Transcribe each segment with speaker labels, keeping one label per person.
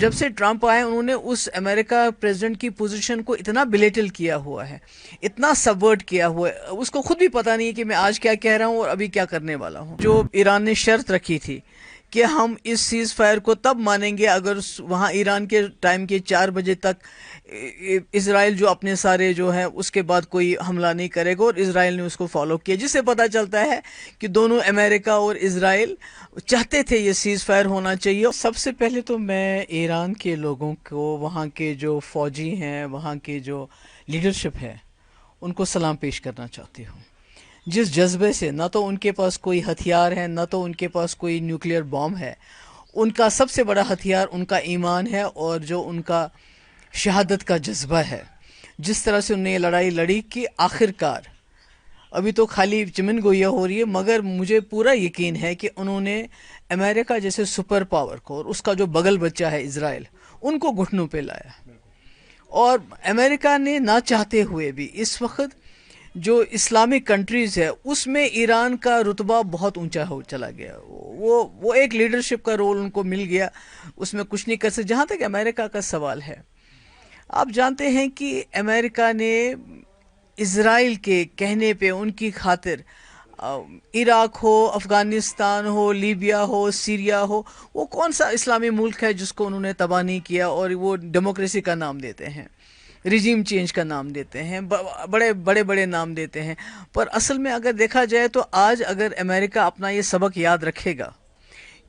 Speaker 1: جب سے ٹرمپ آئے انہوں نے اس امریکہ پریزیڈنٹ کی پوزیشن کو اتنا بلیٹل کیا ہوا ہے، اتنا سبورٹ کیا ہوا ہے، اس کو خود بھی پتہ نہیں ہے کہ میں آج کیا کہہ رہا ہوں اور ابھی کیا کرنے والا ہوں۔ جو ایران نے شرط رکھی تھی کہ ہم اس سیز فائر کو تب مانیں گے اگر وہاں ایران کے ٹائم کے 4 بجے تک اسرائیل جو اپنے سارے جو ہیں اس کے بعد کوئی حملہ نہیں کرے گا، اور اسرائیل نے اس کو فالو کیا، جس سے پتہ چلتا ہے کہ دونوں امریکہ اور اسرائیل چاہتے تھے یہ سیز فائر ہونا چاہیے۔ سب سے پہلے تو میں ایران کے لوگوں کو، وہاں کے جو فوجی ہیں، وہاں کے جو لیڈرشپ ہے، ان کو سلام پیش کرنا چاہتی ہوں۔ جس جذبے سے، نہ تو ان کے پاس کوئی ہتھیار ہے، نہ تو ان کے پاس کوئی نیوکلیئر بام ہے، ان کا سب سے بڑا ہتھیار ان کا ایمان ہے اور جو ان کا شہادت کا جذبہ ہے۔ جس طرح سے انہوں نے یہ لڑائی لڑی کہ آخر کار، ابھی تو خالی چمن گویا ہو رہی ہے، مگر مجھے پورا یقین ہے کہ انہوں نے امریکہ جیسے سپر پاور کو اور اس کا جو بغل بچہ ہے اسرائیل، ان کو گھٹنوں پہ لایا۔ اور امریکہ نے نہ چاہتے ہوئے بھی اس وقت جو اسلامک کنٹریز ہے اس میں ایران کا رتبہ بہت اونچا ہو چلا گیا، وہ ایک لیڈرشپ کا رول ان کو مل گیا، اس میں کچھ نہیں کر سکتے۔ جہاں تک امریکہ کا سوال ہے، آپ جانتے ہیں کہ امریکہ نے اسرائیل کے کہنے پہ، ان کی خاطر، عراق ہو، افغانستان ہو، لیبیا ہو، سیریا ہو، وہ کون سا اسلامی ملک ہے جس کو انہوں نے تباہ نہیں کیا، اور وہ ڈیموکریسی کا نام دیتے ہیں، ریجیم چینج کا نام دیتے ہیں، بڑے بڑے بڑے نام دیتے ہیں، پر اصل میں اگر دیکھا جائے تو آج اگر امریکہ اپنا یہ سبق یاد رکھے گا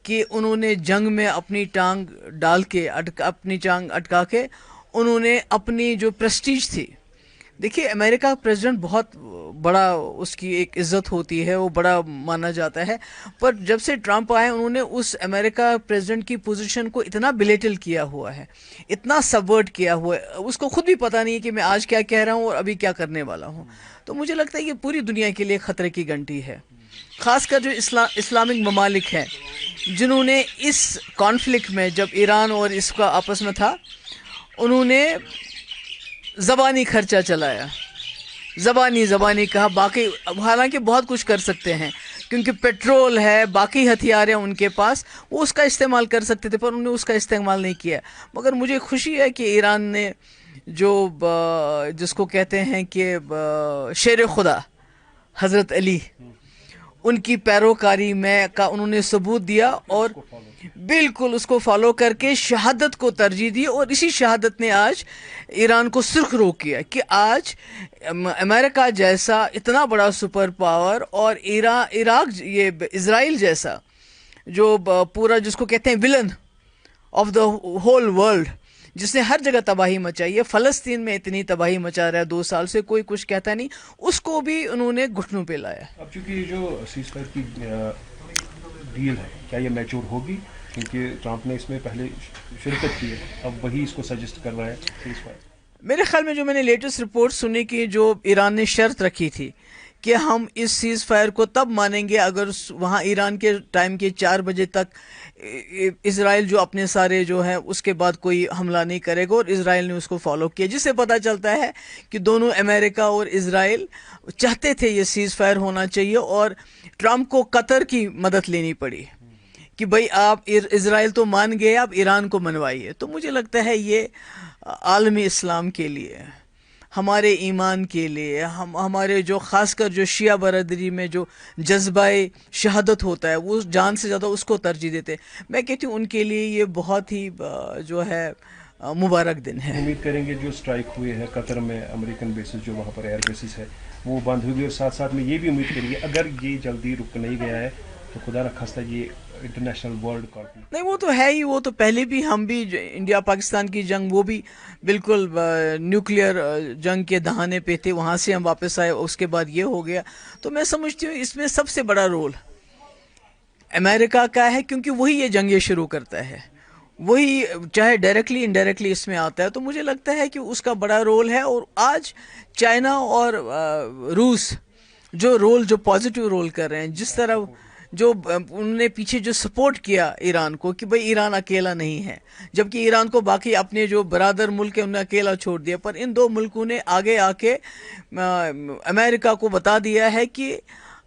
Speaker 1: کہ انہوں نے جنگ میں اپنی ٹانگ ڈال کے، اپنی ٹانگ اٹکا کے، انہوں نے اپنی جو پریسٹیج تھی، دیکھیے امریکہ کا پریزیڈنٹ بہت بڑا، اس کی ایک عزت ہوتی ہے، وہ بڑا مانا جاتا ہے، پر جب سے ٹرمپ آئے انہوں نے اس امریکہ پریزیڈنٹ کی پوزیشن کو اتنا بلیٹل کیا ہوا ہے، اتنا سبورٹ کیا ہوا ہے، اس کو خود بھی پتہ نہیں ہے کہ میں آج کیا کہہ رہا ہوں اور ابھی کیا کرنے والا ہوں۔ تو مجھے لگتا ہے یہ پوری دنیا کے لیے خطرے کی گھنٹی ہے، خاص کر جو اسلامک ممالک ہیں جنہوں نے اس کانفلکٹ میں، جب ایران اور اس کا آپس میں تھا، انہوں نے زبانی خرچہ چلایا، زبانی کہا، باقی حالانکہ بہت کچھ کر سکتے ہیں کیونکہ پیٹرول ہے، باقی ہتھیار ہیں ان کے پاس، وہ اس کا استعمال کر سکتے تھے، پر انہوں نے اس کا استعمال نہیں کیا۔ مگر مجھے خوشی ہے کہ ایران نے جو جس کو کہتے ہیں کہ شیر خدا حضرت علی، ان کی پیروکاری میں کا انہوں نے ثبوت دیا، اور بالکل اس کو فالو کر کے شہادت کو ترجیح دی، اور اسی شہادت نے آج ایران کو سرخ رو کیا کہ آج امریکہ جیسا اتنا بڑا سپر پاور اور عراق، یہ اسرائیل جیسا جو پورا جس کو کہتے ہیں ولن آف دا ہول ورلڈ، جس نے ہر جگہ تباہی مچائی ہے، فلسطین میں اتنی تباہی مچا رہا ہے 2 سال سے، کوئی کچھ کہتا نہیں، اس کو بھی انہوں نے گھٹنوں پہ لایا۔
Speaker 2: اب چونکہ یہ جو سیز فائر کی ڈیل ہے، کیا یہ میچور ہوگی؟ کیونکہ ٹرمپ نے اس میں پہلے شرکت کی ہے، اب وہی اس کو سجسٹ کر رہا ہے سیز فائر۔
Speaker 1: میرے خیال میں جو میں نے لیٹسٹ رپورٹ سنی کہ جو ایران نے شرط رکھی تھی کہ ہم اس سیز فائر کو تب مانیں گے اگر وہاں ایران کے ٹائم کے 4 بجے تک اسرائیل جو اپنے سارے جو ہیں اس کے بعد کوئی حملہ نہیں کرے گا، اور اسرائیل نے اس کو فالو کیا، جس سے پتہ چلتا ہے کہ دونوں امریکہ اور اسرائیل چاہتے تھے یہ سیز فائر ہونا چاہیے، اور ٹرمپ کو قطر کی مدد لینی پڑی کہ بھئی آپ اسرائیل تو مان گئے، آپ ایران کو منوائیے۔ تو مجھے لگتا ہے یہ عالمی اسلام کے لیے، ہمارے ایمان کے لیے، ہمارے جو خاص کر جو شیعہ برادری میں جو جذبہ شہادت ہوتا ہے، وہ جان سے زیادہ اس کو ترجیح دیتے، میں کہتی ہوں ان کے لیے یہ بہت ہی جو ہے مبارک دن ہے۔
Speaker 2: امید کریں گے جو اسٹرائک ہوئے ہیں قطر میں، امریکن بیسز جو وہاں پر ایئر بیسز ہے وہ بند ہوگی، اور ساتھ ساتھ میں یہ بھی امید کریں گے اگر یہ جلدی رک نہیں گیا ہے تو خدا نخواستہ یہ انٹرنیشنل ورلڈ کانفلکٹ۔
Speaker 1: نہیں وہ تو ہے ہی، وہ تو پہلے بھی ہم بھی انڈیا پاکستان کی جنگ، وہ بھی بالکل نیوکلیئر جنگ کے دہانے پہ تھے، وہاں سے ہم واپس آئے، اس کے بعد یہ ہو گیا۔ تو میں سمجھتی ہوں اس میں سب سے بڑا رول امریکہ کا ہے، کیونکہ وہی یہ جنگیں شروع کرتا ہے، وہی چاہے ڈائریکٹلی انڈائریکٹلی اس میں آتا ہے۔ تو مجھے لگتا ہے کہ اس کا بڑا رول ہے، اور آج چائنا اور روس جو پازیٹیو رول کر رہے ہیں، جس طرح جو انہوں نے پیچھے جو سپورٹ کیا ایران کو کہ بھئی ایران اکیلا نہیں ہے، جبکہ ایران کو باقی اپنے جو برادر ملک ہیں انہوں نے اکیلا چھوڑ دیا، پر ان 2 ملکوں نے آگے آ کے امریکہ کو بتا دیا ہے کہ